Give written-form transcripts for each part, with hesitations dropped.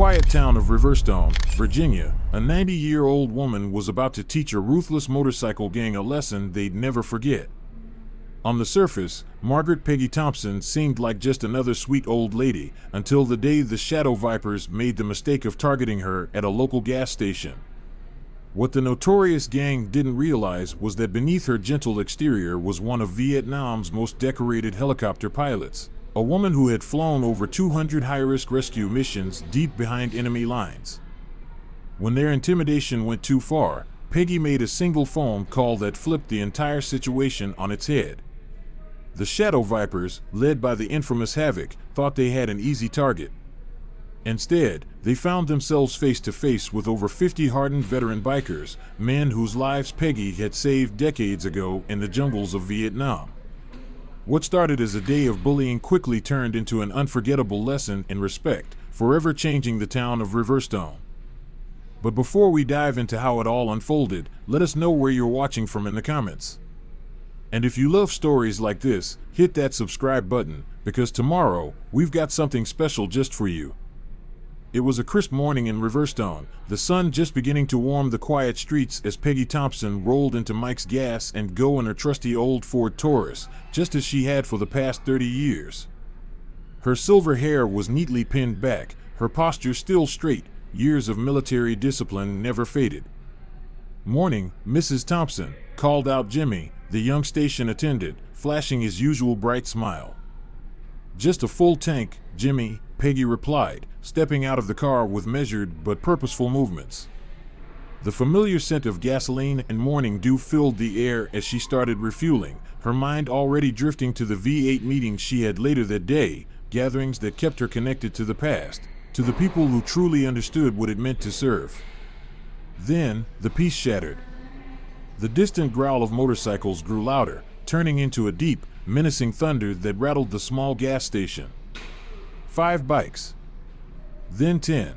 quiet town of Riverstone, Virginia, a 90-year-old woman was about to teach a ruthless motorcycle gang a lesson they'd never forget. On the surface, Margaret Peggy Thompson seemed like just another sweet old lady until the day the Shadow Vipers made the mistake of targeting her at a local gas station. What the notorious gang didn't realize was that beneath her gentle exterior was one of Vietnam's most decorated helicopter pilots, a woman who had flown over 200 high-risk rescue missions deep behind enemy lines. When their intimidation went too far, Peggy made a single phone call that flipped the entire situation on its head. The Shadow Vipers, led by the infamous Havoc, thought they had an easy target. Instead, they found themselves face to face with over 50 hardened veteran bikers, men whose lives Peggy had saved decades ago in the jungles of Vietnam. What started as a day of bullying quickly turned into an unforgettable lesson in respect, forever changing the town of Riverstone. But before we dive into how it all unfolded, let us know where you're watching from in the comments. And if you love stories like this, hit that subscribe button, because tomorrow, we've got something special just for you. It was a crisp morning in Riverstone, the sun just beginning to warm the quiet streets as Peggy Thompson rolled into Mike's Gas and Go in her trusty old Ford Taurus, just as she had for the past 30 years. Her silver hair was neatly pinned back, her posture still straight, years of military discipline never faded. "Morning, Mrs. Thompson," called out Jimmy, the young station attendant, flashing his usual bright smile. "Just a full tank, Jimmy," Peggy replied, stepping out of the car with measured but purposeful movements. The familiar scent of gasoline and morning dew filled the air as she started refueling, her mind already drifting to the V8 meetings she had later that day, gatherings that kept her connected to the past, to the people who truly understood what it meant to serve. Then, the peace shattered. The distant growl of motorcycles grew louder, turning into a deep, menacing thunder that rattled the small gas station. 5 bikes. Then 10.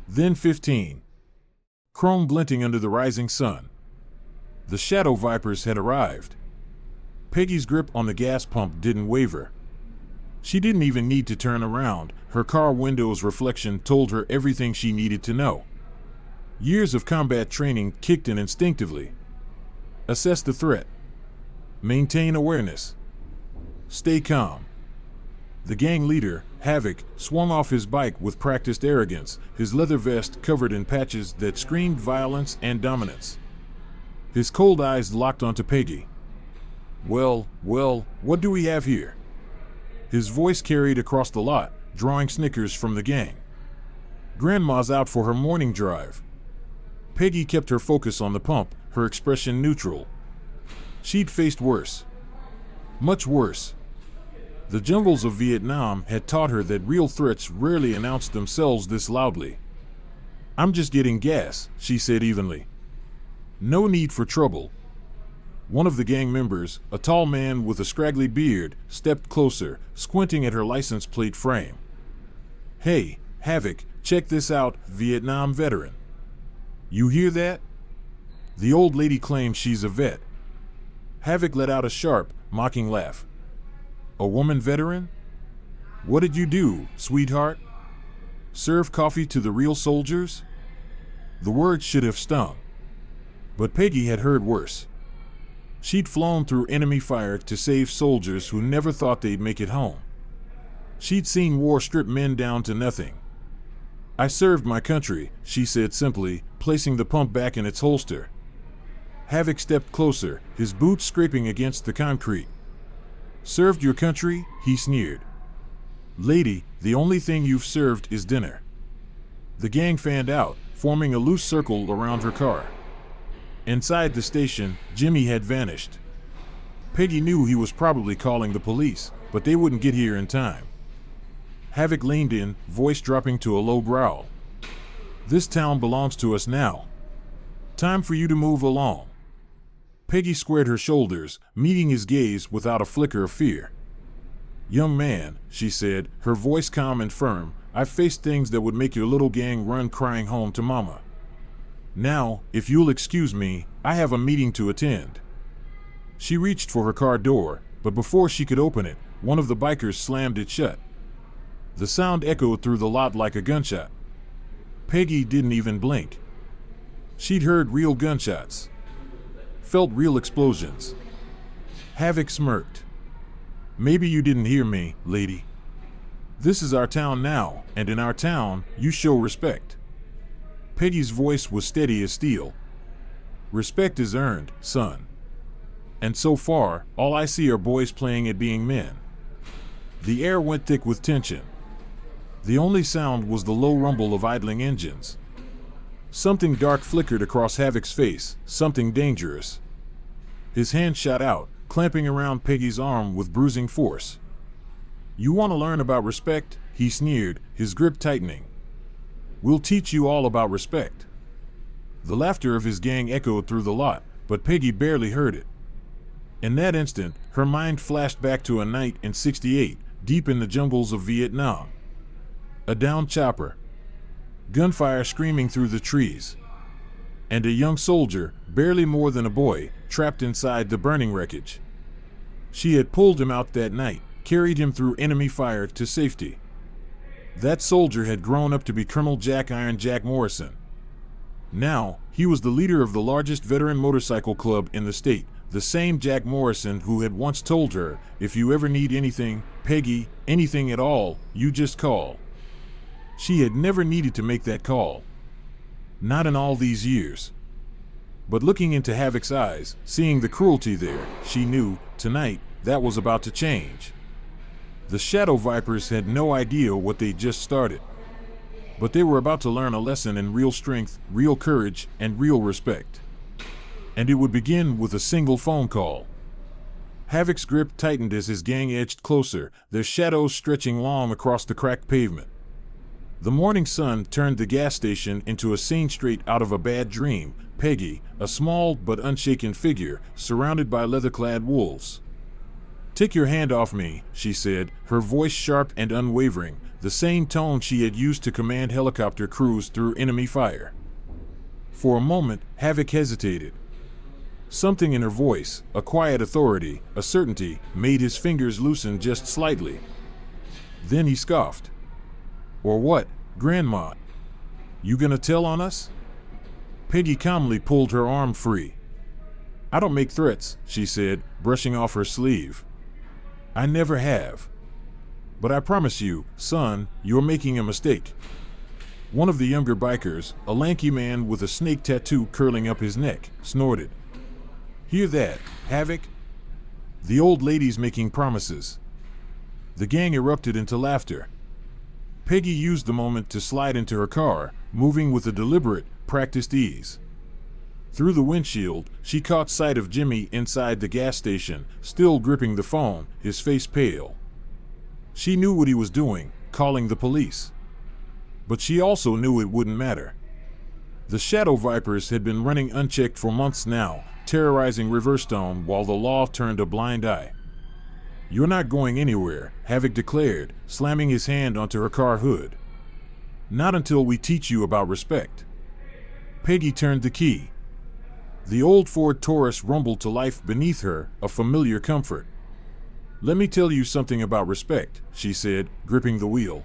Then 15. Chrome glinting under the rising sun. The Shadow Vipers had arrived. Peggy's grip on the gas pump didn't waver. She didn't even need to turn around, her car window's reflection told her everything she needed to know. Years of combat training kicked in instinctively. Assess the threat. Maintain awareness. Stay calm. The gang leader, Havoc, swung off his bike with practiced arrogance, his leather vest covered in patches that screamed violence and dominance. His cold eyes locked onto Peggy. Well, what do we have here?" His voice carried across the lot, drawing snickers from the gang. "Grandma's out for her morning drive." Peggy kept her focus on the pump, her expression neutral. She'd faced worse. Much worse. The jungles of Vietnam had taught her that real threats rarely announced themselves this loudly. "I'm just getting gas," she said evenly. "No need for trouble." One of the gang members, a tall man with a scraggly beard, stepped closer, squinting at her license plate frame. "Hey, Havoc, check this out, Vietnam veteran. You hear that?" The old lady claims she's a vet. Havoc let out a sharp, mocking laugh. "A woman veteran? What did you do, sweetheart? Serve coffee to the real soldiers?" The words should have stung. But Peggy had heard worse. She'd flown through enemy fire to save soldiers who never thought they'd make it home. She'd seen war strip men down to nothing. "I served my country," she said simply, placing the pump back in its holster. Havoc stepped closer, his boots scraping against the concrete. "Served your country?" he sneered. "Lady, the only thing you've served is dinner." The gang fanned out, forming a loose circle around her car. Inside the station, Jimmy had vanished. Peggy knew he was probably calling the police, but they wouldn't get here in time. Havoc leaned in, voice dropping to a low growl. "This town belongs to us now. Time for you to move along." Peggy squared her shoulders, meeting his gaze without a flicker of fear. "Young man," she said, her voice calm and firm, "I've faced things that would make your little gang run crying home to mama. Now, if you'll excuse me, I have a meeting to attend." She reached for her car door, but before she could open it, one of the bikers slammed it shut. The sound echoed through the lot like a gunshot. Peggy didn't even blink. She'd heard real gunshots, felt real explosions. Havoc smirked. Maybe you didn't hear me, lady. This is our town now, and in our town, you show respect. Peggy's voice was steady as steel. Respect is earned, son. And so far, all I see are boys playing at being men. The air went thick with tension. The only sound was the low rumble of idling engines. Something dark flickered across Havoc's face, something dangerous. His hand shot out, clamping around Peggy's arm with bruising force. You want to learn about respect? He sneered, his grip tightening. We'll teach you all about respect. The laughter of his gang echoed through the lot, but Peggy barely heard it. In that instant, her mind flashed back to a night in '68, deep in the jungles of Vietnam. A downed chopper, gunfire screaming through the trees, and a young soldier, barely more than a boy, trapped inside the burning wreckage. She had pulled him out that night, carried him through enemy fire to safety. That soldier had grown up to be Colonel Iron Jack Morrison. Now, he was the leader of the largest veteran motorcycle club in the state, the same Jack Morrison who had once told her, if you ever need anything, Peggy, anything at all, you just call. She had never needed to make that call. Not in all these years. But looking into Havoc's eyes, seeing the cruelty there, she knew, tonight, that was about to change. The Shadow Vipers had no idea what they'd just started. But they were about to learn a lesson in real strength, real courage, and real respect. And it would begin with a single phone call. Havoc's grip tightened as his gang edged closer, their shadows stretching long across the cracked pavement. The morning sun turned the gas station into a scene straight out of a bad dream. Peggy, a small but unshaken figure, surrounded by leather-clad wolves. Take your hand off me, she said, her voice sharp and unwavering, the same tone she had used to command helicopter crews through enemy fire. For a moment, Havoc hesitated. Something in her voice, a quiet authority, a certainty, made his fingers loosen just slightly. Then he scoffed. Or what, Grandma? You gonna tell on us? Peggy calmly pulled her arm free. I don't make threats, she said, brushing off her sleeve. I never have. But I promise you, son, you're making a mistake. One of the younger bikers, a lanky man with a snake tattoo curling up his neck, snorted. Hear that, Havoc? The old lady's making promises. The gang erupted into laughter. Peggy used the moment to slide into her car, moving with a deliberate, practiced ease. Through the windshield, she caught sight of Jimmy inside the gas station, still gripping the phone, his face pale. She knew what he was doing, calling the police. But she also knew it wouldn't matter. The Shadow Vipers had been running unchecked for months now, terrorizing Riverstone while the law turned a blind eye. You're not going anywhere, Havoc declared, slamming his hand onto her car hood. Not until we teach you about respect. Peggy turned the key. The old Ford Taurus rumbled to life beneath her, a familiar comfort. Let me tell you something about respect, she said, gripping the wheel.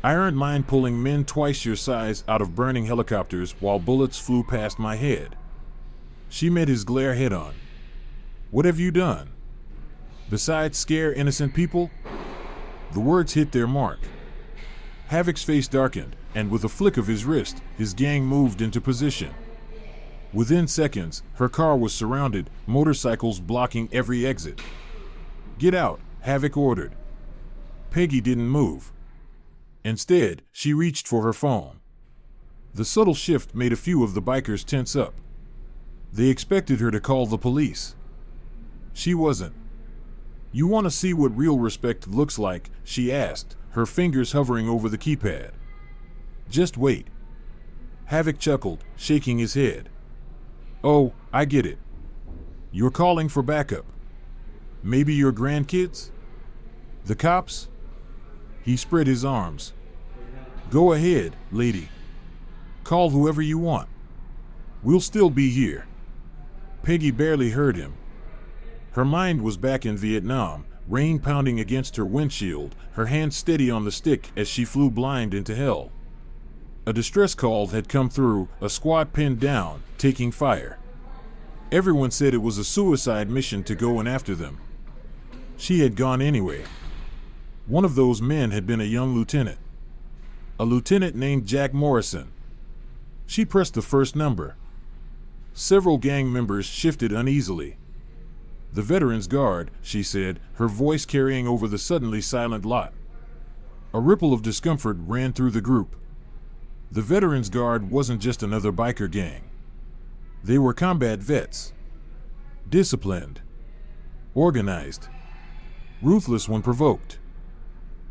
I earned mine pulling men twice your size out of burning helicopters while bullets flew past my head. She met his glare head on. What have you done? Besides scare innocent people? The words hit their mark. Havoc's face darkened, and with a flick of his wrist, his gang moved into position. Within seconds, her car was surrounded, motorcycles blocking every exit. Get out, Havoc ordered. Peggy didn't move. Instead, she reached for her phone. The subtle shift made a few of the bikers tense up. They expected her to call the police. She wasn't. You want to see what real respect looks like? She asked, her fingers hovering over the keypad. Just wait. Havoc chuckled, shaking his head. Oh, I get it. You're calling for backup. Maybe your grandkids? The cops? He spread his arms. Go ahead, lady. Call whoever you want. We'll still be here. Peggy barely heard him. Her mind was back in Vietnam, rain pounding against her windshield, her hand steady on the stick as she flew blind into hell. A distress call had come through, a squad pinned down, taking fire. Everyone said it was a suicide mission to go in after them. She had gone anyway. One of those men had been a young lieutenant. A lieutenant named Jack Morrison. She pressed the first number. Several gang members shifted uneasily. The Veterans Guard, she said, her voice carrying over the suddenly silent lot. A ripple of discomfort ran through the group. The Veterans Guard wasn't just another biker gang. They were combat vets. Disciplined. Organized. Ruthless when provoked.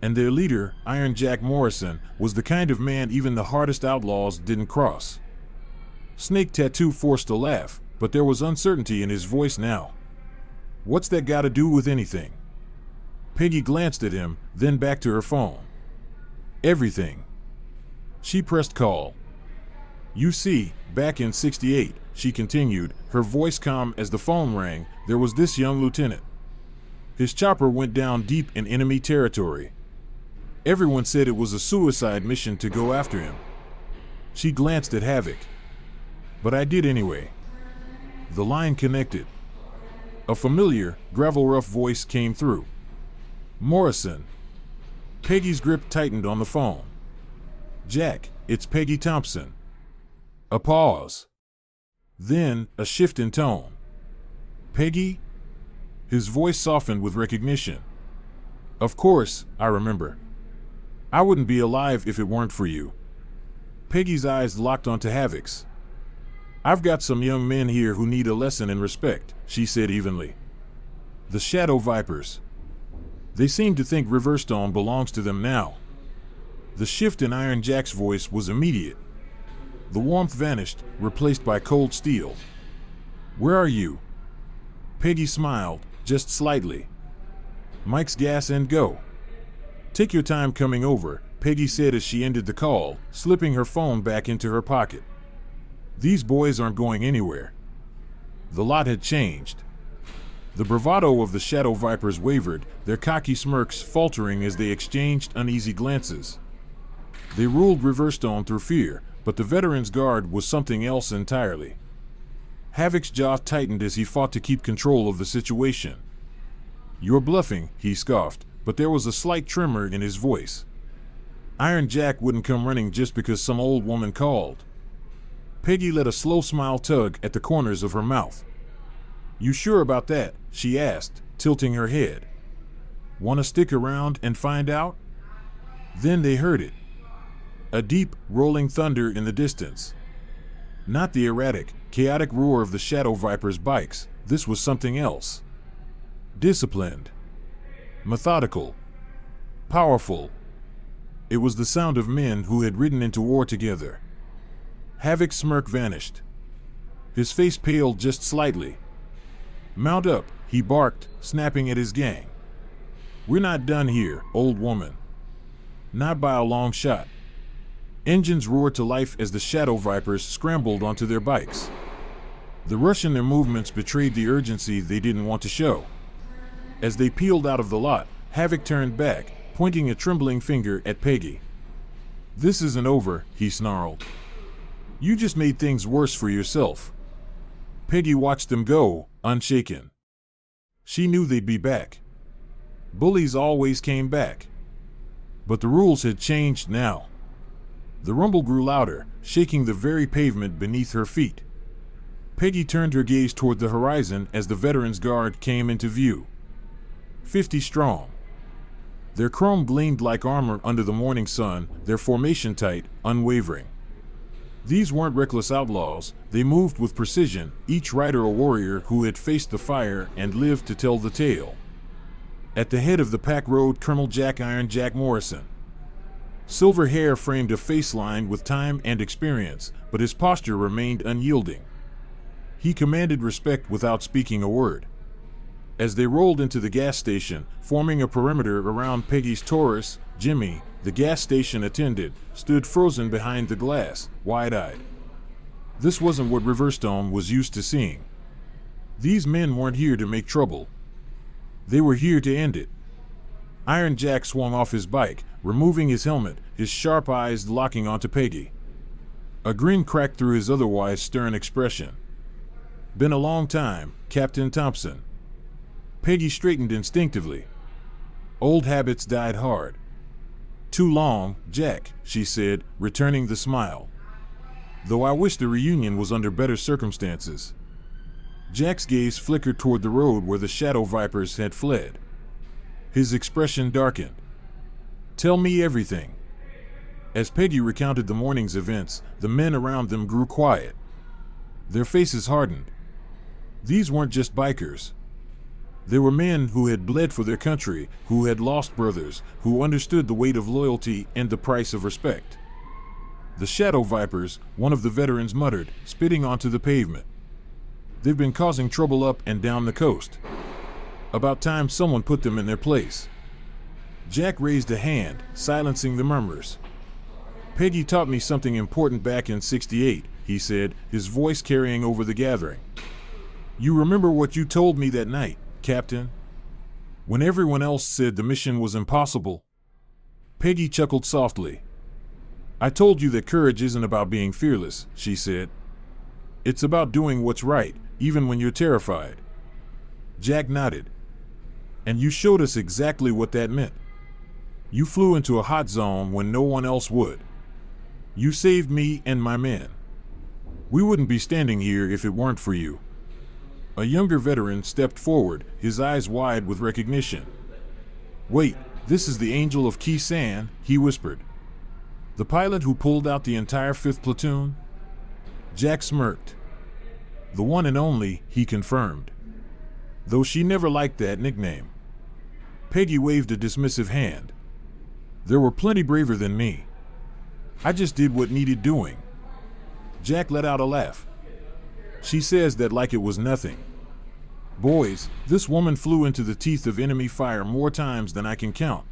And their leader, Iron Jack Morrison, was the kind of man even the hardest outlaws didn't cross. Snake Tattoo forced a laugh, but there was uncertainty in his voice now. What's that got to do with anything? Peggy glanced at him, then back to her phone. Everything. She pressed call. You see, back in '68, she continued, her voice calm as the phone rang, there was this young lieutenant. His chopper went down deep in enemy territory. Everyone said it was a suicide mission to go after him. She glanced at Havoc. But I did anyway. The line connected. A familiar, gravel-rough voice came through. Morrison. Peggy's grip tightened on the phone. Jack, it's Peggy Thompson. A pause. Then, a shift in tone. Peggy? His voice softened with recognition. Of course, I remember. I wouldn't be alive if it weren't for you. Peggy's eyes locked onto Havoc's. I've got some young men here who need a lesson in respect, she said evenly. The Shadow Vipers. They seem to think Riverstone belongs to them now. The shift in Iron Jack's voice was immediate. The warmth vanished, replaced by cold steel. Where are you? Peggy smiled, just slightly. Mike's Gas and Go. Take your time coming over, Peggy said as she ended the call, slipping her phone back into her pocket. These boys aren't going anywhere. The lot had changed. The bravado of the Shadow Vipers wavered, their cocky smirks faltering as they exchanged uneasy glances. They ruled Riverstone through fear, but the Veterans Guard was something else entirely. Havoc's jaw tightened as he fought to keep control of the situation. You're bluffing, he scoffed, but there was a slight tremor in his voice. Iron Jack wouldn't come running just because some old woman called. Peggy let a slow smile tug at the corners of her mouth. You sure about that? She asked, tilting her head. Want to stick around and find out? Then they heard it. A deep, rolling thunder in the distance. Not the erratic, chaotic roar of the Shadow Vipers' bikes, this was something else. Disciplined. Methodical. Powerful. It was the sound of men who had ridden into war together. Havoc's smirk vanished. His face paled just slightly. Mount up, he barked, snapping at his gang. We're not done here, old woman. Not by a long shot. Engines roared to life as the Shadow Vipers scrambled onto their bikes. The rush in their movements betrayed the urgency they didn't want to show. As they peeled out of the lot, Havoc turned back, pointing a trembling finger at Peggy. This isn't over, he snarled. You just made things worse for yourself. Peggy watched them go, unshaken. She knew they'd be back. Bullies always came back. But the rules had changed now. The rumble grew louder, shaking the very pavement beneath her feet. Peggy turned her gaze toward the horizon as the Veterans Guard came into view. 50 strong. Their chrome gleamed like armor under the morning sun, their formation tight, unwavering. These weren't reckless outlaws, they moved with precision, each rider a warrior who had faced the fire and lived to tell the tale. At the head of the pack rode Colonel Jack Iron Jack Morrison. Silver hair framed a face lined with time and experience, but his posture remained unyielding. He commanded respect without speaking a word. As they rolled into the gas station, forming a perimeter around Peggy's Taurus, Jimmy, the gas station attendant, stood frozen behind the glass, wide-eyed. This wasn't what Riverstone was used to seeing. These men weren't here to make trouble. They were here to end it. Iron Jack swung off his bike, removing his helmet, his sharp eyes locking onto Peggy. A grin cracked through his otherwise stern expression. Been a long time, Captain Thompson. Peggy straightened instinctively. Old habits died hard. Too long, Jack, she said, returning the smile. Though I wish the reunion was under better circumstances. Jack's gaze flickered toward the road where the shadow vipers had fled. His expression darkened. Tell me everything. As Peggy recounted the morning's events, the men around them grew quiet. Their faces hardened. These weren't just bikers. They were men who had bled for their country, who had lost brothers, who understood the weight of loyalty and the price of respect. The shadow vipers, one of the veterans muttered, spitting onto the pavement. They've been causing trouble up and down the coast. About time someone put them in their place. Jack raised a hand, silencing the murmurs. Peggy taught me something important back in '68, he said, his voice carrying over the gathering. You remember what you told me that night, Captain? When everyone else said the mission was impossible? Peggy chuckled softly. I told you that courage isn't about being fearless, she said. It's about doing what's right, even when you're terrified. Jack nodded. And you showed us exactly what that meant. You flew into a hot zone when no one else would. You saved me and my men. We wouldn't be standing here if it weren't for you. A younger veteran stepped forward, his eyes wide with recognition. Wait, this is the Angel of Kisan, he whispered. The pilot who pulled out the entire 5th platoon? Jack smirked. The one and only, he confirmed. Though she never liked that nickname. Peggy waved a dismissive hand. There were plenty braver than me. I just did what needed doing. Jack let out a laugh. She says that like it was nothing. Boys, this woman flew into the teeth of enemy fire more times than I can count.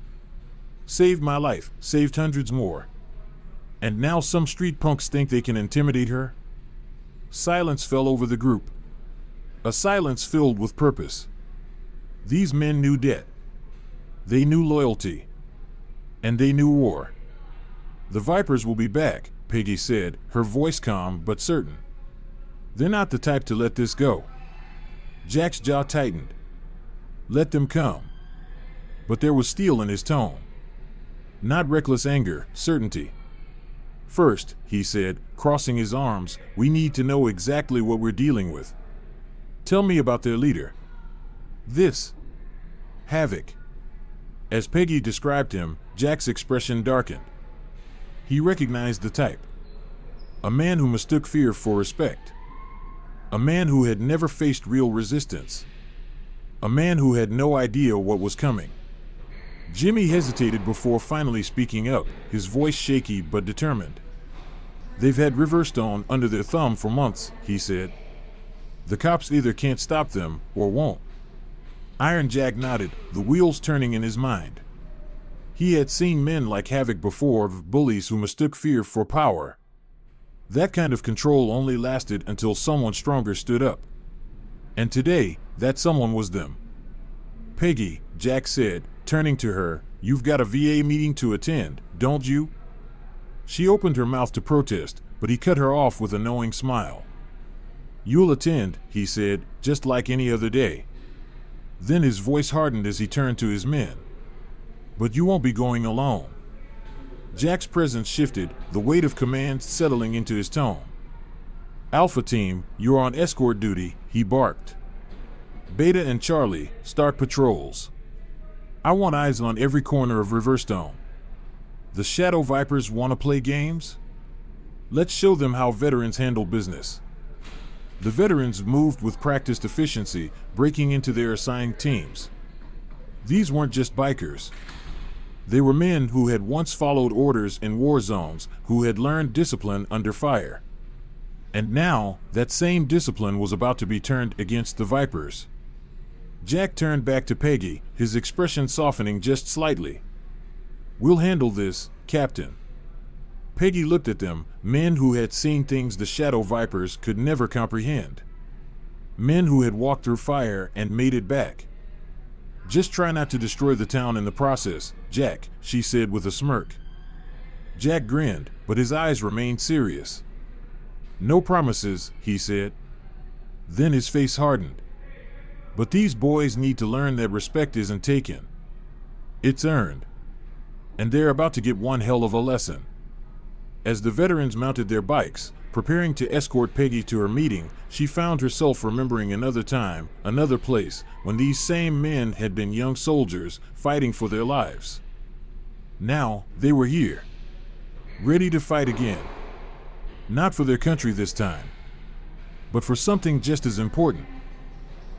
Saved my life, saved hundreds more. And now some street punks think they can intimidate her? Silence fell over the group. A silence filled with purpose. These men knew debt. They knew loyalty. And they knew war. The Vipers will be back, Peggy said, her voice calm but certain. They're not the type to let this go. Jack's jaw tightened. Let them come. But there was steel in his tone. Not reckless anger, certainty. First, he said, crossing his arms, we need to know exactly what we're dealing with. Tell me about their leader. This. Havoc. As Peggy described him, Jack's expression darkened. He recognized the type. A man who mistook fear for respect. A man who had never faced real resistance. A man who had no idea what was coming. Jimmy hesitated before finally speaking up, his voice shaky but determined. They've had Riverstone under their thumb for months, he said. The cops either can't stop them or won't. Iron Jack nodded, the wheels turning in his mind. He had seen men like Havoc before, bullies who mistook fear for power. That kind of control only lasted until someone stronger stood up. And today, that someone was them. Peggy, Jack said, turning to her, you've got a VA meeting to attend, don't you? She opened her mouth to protest, but he cut her off with a knowing smile. You'll attend, he said, just like any other day. Then his voice hardened as he turned to his men. But you won't be going alone. Jack's presence shifted, the weight of command settling into his tone. Alpha Team, you're on escort duty, he barked. Beta and Charlie, start patrols. I want eyes on every corner of Riverstone. The Shadow Vipers want to play games? Let's show them how veterans handle business. The veterans moved with practiced efficiency, breaking into their assigned teams. These weren't just bikers. They were men who had once followed orders in war zones, who had learned discipline under fire. And now, that same discipline was about to be turned against the Vipers. Jack turned back to Peggy, his expression softening just slightly. We'll handle this, Captain. Peggy looked at them, men who had seen things the Shadow Vipers could never comprehend. Men who had walked through fire and made it back. Just try not to destroy the town in the process, Jack, she said with a smirk. Jack grinned, but his eyes remained serious. No promises, he said. Then his face hardened. But these boys need to learn that respect isn't taken. It's earned. And they're about to get one hell of a lesson. As the veterans mounted their bikes, preparing to escort Peggy to her meeting, she found herself remembering another time, another place, when these same men had been young soldiers fighting for their lives. Now, they were here, ready to fight again. Not for their country this time, but for something just as important: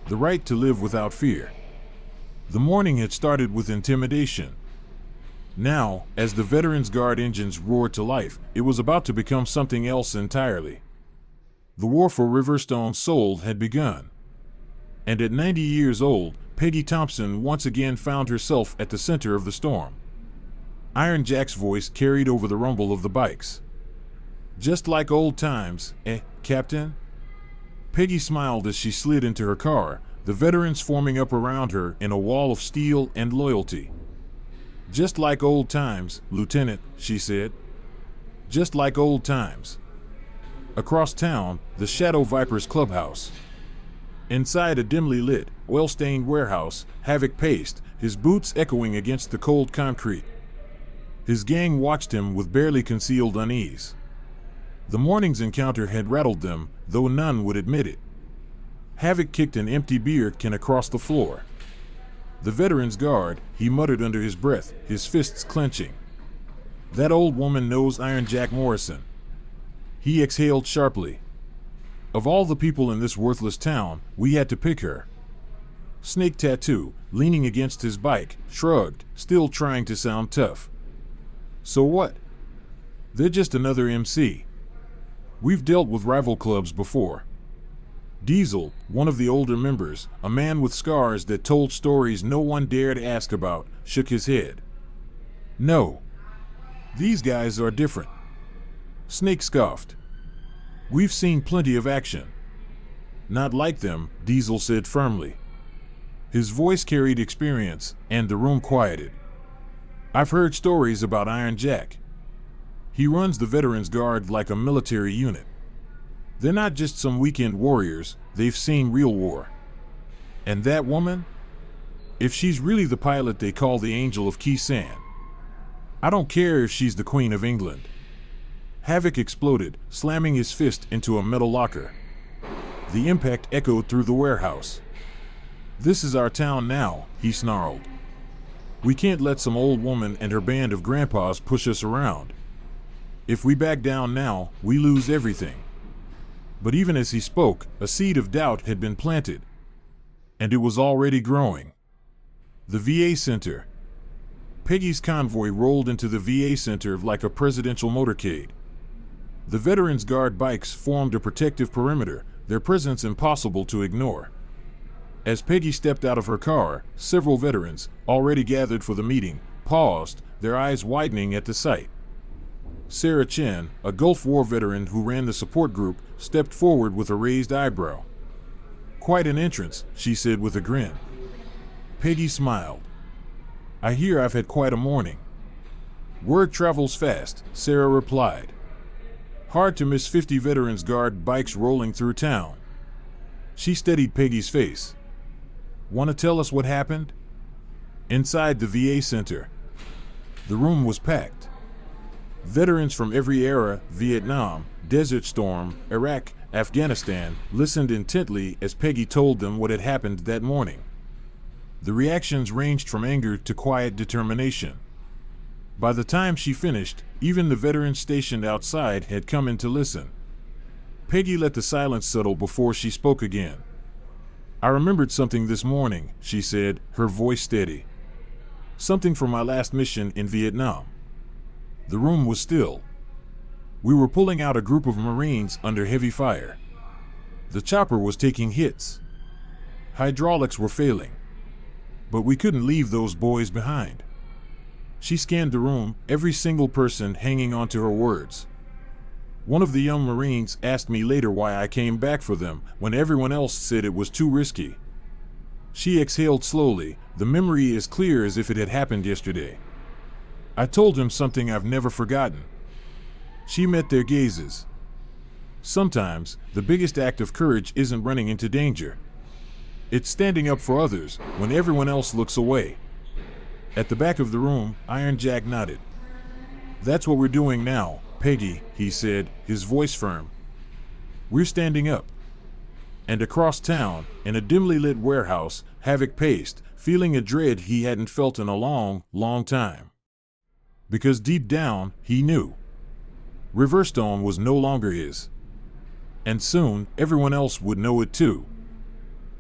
the right to live without fear. The morning had started with intimidation. Now, as the Veterans Guard engines roared to life, it was about to become something else entirely. The war for Riverstone's soul had begun. And at 90 years old, Peggy Thompson once again found herself at the center of the storm. Iron Jack's voice carried over the rumble of the bikes. Just like old times, Captain? Peggy smiled as she slid into her car, the veterans forming up around her in a wall of steel and loyalty. Just like old times, Lieutenant, she said. Just like old times. Across town, the Shadow Vipers clubhouse. Inside a dimly lit, oil-stained warehouse, Havoc paced, his boots echoing against the cold concrete. His gang watched him with barely concealed unease. The morning's encounter had rattled them, though none would admit it. Havoc kicked an empty beer can across the floor. The Veterans Guard, he muttered under his breath, his fists clenching. That old woman knows Iron Jack Morrison. He exhaled sharply. Of all the people in this worthless town, we had to pick her. Snake Tattoo, leaning against his bike, shrugged, still trying to sound tough. So what? They're just another MC. We've dealt with rival clubs before. Diesel, one of the older members, a man with scars that told stories no one dared ask about, shook his head. No. These guys are different. Snake scoffed. We've seen plenty of action. Not like them, Diesel said firmly. His voice carried experience, and the room quieted. I've heard stories about Iron Jack. He runs the Veterans Guard like a military unit. They're not just some weekend warriors, they've seen real war. And that woman? If she's really the pilot they call the Angel of Kisan. I don't care if she's the Queen of England. Havoc exploded, slamming his fist into a metal locker. The impact echoed through the warehouse. This is our town now, he snarled. We can't let some old woman and her band of grandpas push us around. If we back down now, we lose everything. But even as he spoke, a seed of doubt had been planted. And it was already growing. The VA Center. Peggy's convoy rolled into the VA Center like a presidential motorcade. The Veterans Guard bikes formed a protective perimeter, their presence impossible to ignore. As Peggy stepped out of her car, several veterans, already gathered for the meeting, paused, their eyes widening at the sight. Sarah Chen, a Gulf War veteran who ran the support group, stepped forward with a raised eyebrow. Quite an entrance, she said with a grin. Peggy smiled. I hear I've had quite a morning. Word travels fast, Sarah replied. Hard to miss 50 Veterans Guard bikes rolling through town. She steadied Peggy's face. Want to tell us what happened? Inside the VA Center. The room was packed. Veterans from every era, Vietnam, Desert Storm, Iraq, Afghanistan, listened intently as Peggy told them what had happened that morning. The reactions ranged from anger to quiet determination. By the time she finished, even the veterans stationed outside had come in to listen. Peggy let the silence settle before she spoke again. I remembered something this morning, she said, her voice steady. Something from my last mission in Vietnam. The room was still. We were pulling out a group of Marines under heavy fire. The chopper was taking hits. Hydraulics were failing. But we couldn't leave those boys behind. She scanned the room, every single person hanging on to her words. One of the young Marines asked me later why I came back for them when everyone else said it was too risky. She exhaled slowly, the memory as clear as if it had happened yesterday. I told him something I've never forgotten. She met their gazes. Sometimes, the biggest act of courage isn't running into danger. It's standing up for others when everyone else looks away. At the back of the room, Iron Jack nodded. That's what we're doing now, Peggy, he said, his voice firm. We're standing up. And across town, in a dimly lit warehouse, Havoc paced, feeling a dread he hadn't felt in a long, long time. Because deep down, he knew. Riverstone was no longer his. And soon, everyone else would know it too.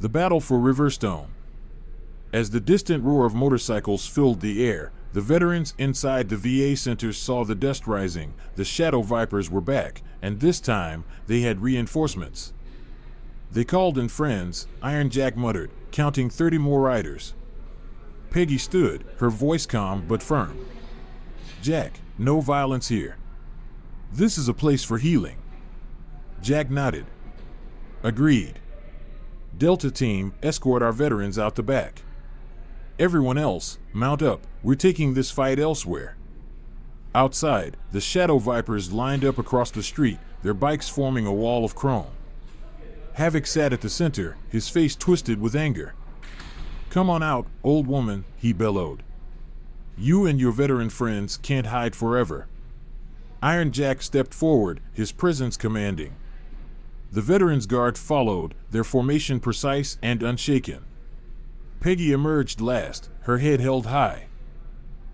The battle for Riverstone. As the distant roar of motorcycles filled the air, the veterans inside the VA centers saw the dust rising. The Shadow Vipers were back, and this time, they had reinforcements. They called in friends, Iron Jack muttered, counting 30 more riders. Peggy stood, her voice calm but firm. Jack, no violence here. This is a place for healing. Jack nodded. Agreed. Delta Team, escort our veterans out the back. Everyone else, mount up, we're taking this fight elsewhere. Outside, the Shadow Vipers lined up across the street, their bikes forming a wall of chrome. Havoc sat at the center, his face twisted with anger. Come on out, old woman, he bellowed. You and your veteran friends can't hide forever. Iron Jack stepped forward, his presence commanding. The veterans' guard followed, their formation precise and unshaken. Peggy emerged last, her head held high.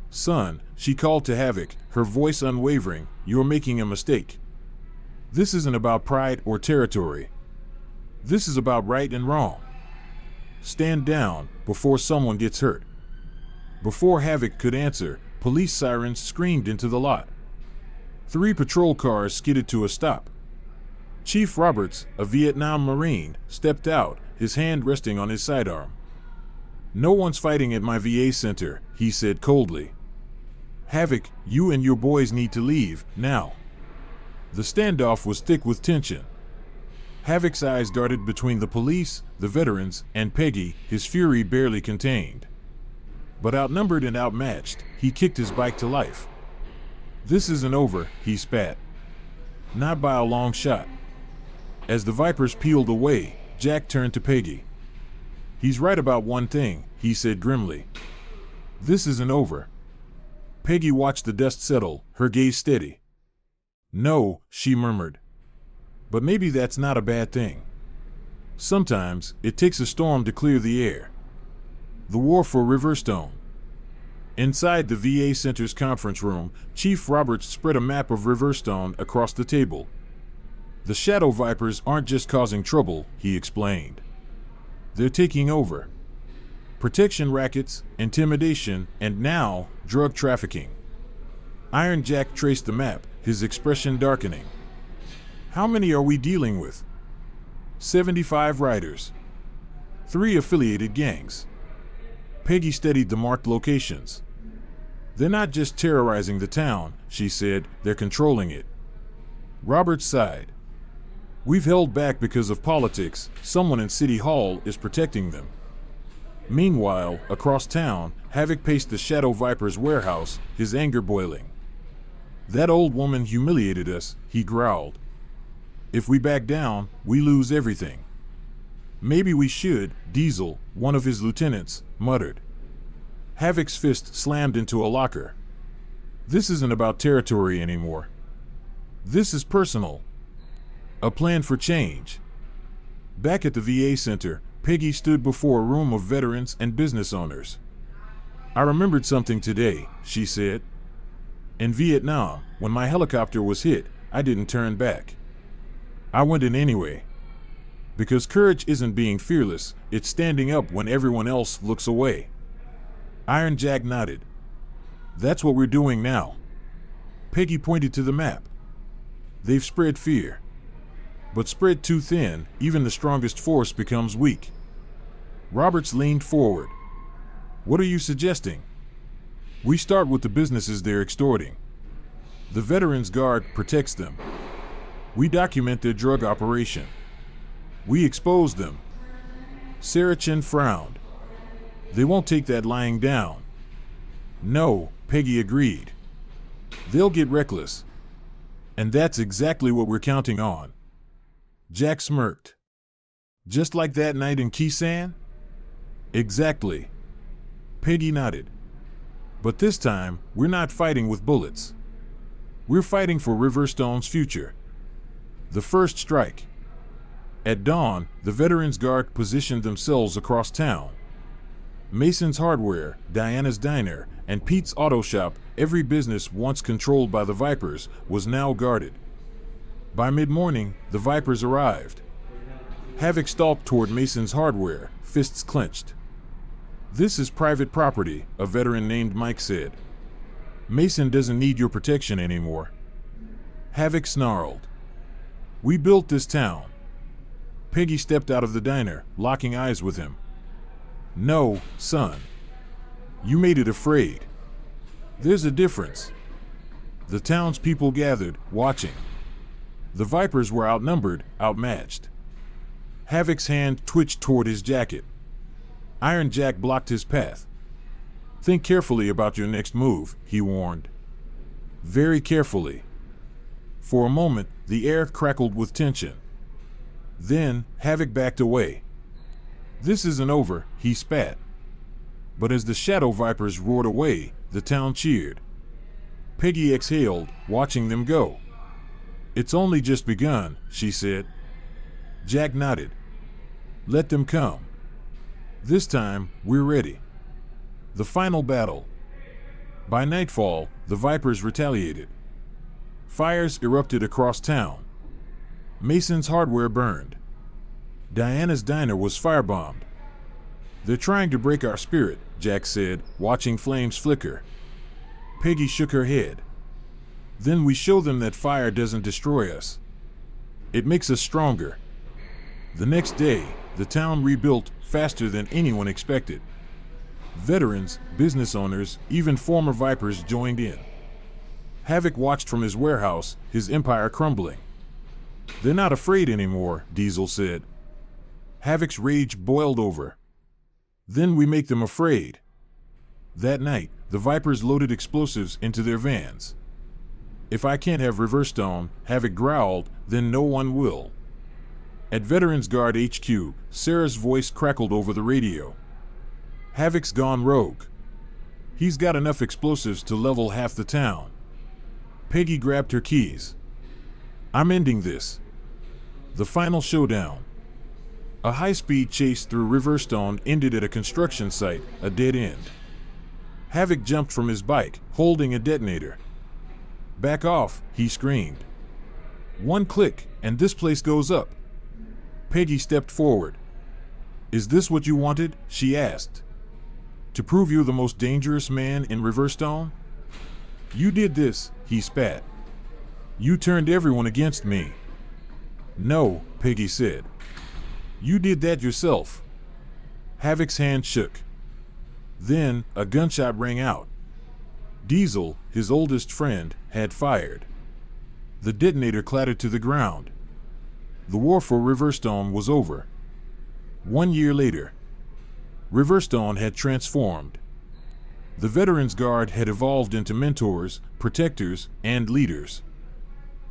Son, she called to Havoc, her voice unwavering, you're making a mistake. This isn't about pride or territory. This is about right and wrong. Stand down before someone gets hurt. Before Havoc could answer, police sirens screamed into the lot. 3 patrol cars skidded to a stop. Chief Roberts, a Vietnam Marine, stepped out, his hand resting on his sidearm. No one's fighting at my VA center, he said coldly. Havoc, you and your boys need to leave, now. The standoff was thick with tension. Havoc's eyes darted between the police, the veterans, and Peggy, his fury barely contained. But outnumbered and outmatched, he kicked his bike to life. This isn't over, he spat. Not by a long shot. As the Vipers peeled away, Jack turned to Peggy. He's right about one thing, he said grimly. This isn't over. Peggy watched the dust settle, her gaze steady. No, she murmured. But maybe that's not a bad thing. Sometimes, it takes a storm to clear the air. The war for Riverstone. Inside the VA Center's conference room, Chief Roberts spread a map of Riverstone across the table. The Shadow Vipers aren't just causing trouble, he explained. They're taking over. Protection rackets, intimidation, and now, drug trafficking. Iron Jack traced the map, his expression darkening. How many are we dealing with? 75 riders. 3 affiliated gangs. Peggy studied the marked locations. They're not just terrorizing the town, she said, they're controlling it. Roberts sighed. We've held back because of politics, someone in City Hall is protecting them. Meanwhile, across town, Havoc paced the Shadow Viper's warehouse, his anger boiling. That old woman humiliated us, he growled. If we back down, we lose everything. Maybe we should, Diesel, one of his lieutenants, muttered. Havoc's fist slammed into a locker. This isn't about territory anymore. This is personal. A plan for change. Back at the VA Center, Peggy stood before a room of veterans and business owners. I remembered something today, she said. In Vietnam, when my helicopter was hit, I didn't turn back. I went in anyway. Because courage isn't being fearless, it's standing up when everyone else looks away. Iron Jack nodded. That's what we're doing now. Peggy pointed to the map. They've spread fear. But spread too thin, even the strongest force becomes weak. Roberts leaned forward. What are you suggesting? We start with the businesses they're extorting. The Veterans Guard protects them. We document their drug operation. We expose them. Saracen frowned. They won't take that lying down. No, Peggy agreed. They'll get reckless. And that's exactly what we're counting on. Jack smirked. Just like that night in Kisan? Exactly. Peggy nodded. But this time, we're not fighting with bullets. We're fighting for Riverstone's future. The first strike. At dawn, the Veterans Guard positioned themselves across town. Mason's Hardware, Diana's Diner, and Pete's Auto Shop, every business once controlled by the Vipers, was now guarded. By mid-morning, the Vipers arrived. Havoc stalked toward Mason's Hardware, fists clenched. "This is private property," a veteran named Mike said. "Mason doesn't need your protection anymore." Havoc snarled. "We built this town." Peggy stepped out of the diner, locking eyes with him. "No, son. You made it afraid. There's a difference." The townspeople gathered, watching. The Vipers were outnumbered, outmatched. Havoc's hand twitched toward his jacket. Iron Jack blocked his path. "Think carefully about your next move," he warned. Very carefully. For a moment, the air crackled with tension. Then, Havoc backed away. "This isn't over," he spat. But as the Shadow Vipers roared away, the town cheered. Peggy exhaled, watching them go. "It's only just begun," she said. Jack nodded. "Let them come. This time, we're ready." The final battle. By nightfall, the Vipers retaliated. Fires erupted across town. Mason's Hardware burned. Diana's Diner was firebombed. "They're trying to break our spirit," Jack said, watching flames flicker. Peggy shook her head. "Then we show them that fire doesn't destroy us. It makes us stronger." The next day, the town rebuilt faster than anyone expected. Veterans, business owners, even former Vipers joined in. Havoc watched from his warehouse, his empire crumbling. "They're not afraid anymore," Diesel said. Havoc's rage boiled over. "Then we make them afraid." That night, the Vipers loaded explosives into their vans. "If I can't have Riverstone," Havoc growled, "then no one will." At Veterans Guard HQ, Sarah's voice crackled over the radio. "Havoc's gone rogue. He's got enough explosives to level half the town." Peggy grabbed her keys. "I'm ending this." The final showdown. A high-speed chase through Riverstone ended at a construction site, a dead end. Havoc jumped from his bike, holding a detonator. "Back off," he screamed. "One click, and this place goes up." Peggy stepped forward. "Is this what you wanted?" she asked. "To prove you're the most dangerous man in Riverstone?" "You did this," he spat. "You turned everyone against me." "No," Peggy said. "You did that yourself." Havoc's hand shook. Then, a gunshot rang out. Diesel, his oldest friend, had fired. The detonator clattered to the ground. The war for Riverstone was over. 1 year later, Riverstone had transformed. The Veterans Guard had evolved into mentors, protectors, and leaders.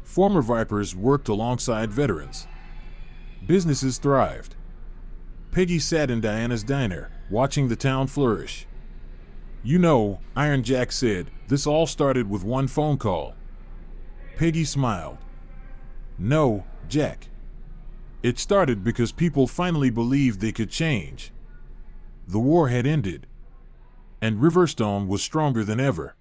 Former Vipers worked alongside veterans. Businesses thrived. Peggy sat in Diana's Diner, watching the town flourish. "You know," Iron Jack said, "this all started with one phone call." Peggy smiled. "No, Jack. It started because people finally believed they could change. The war had ended, and Riverstone was stronger than ever."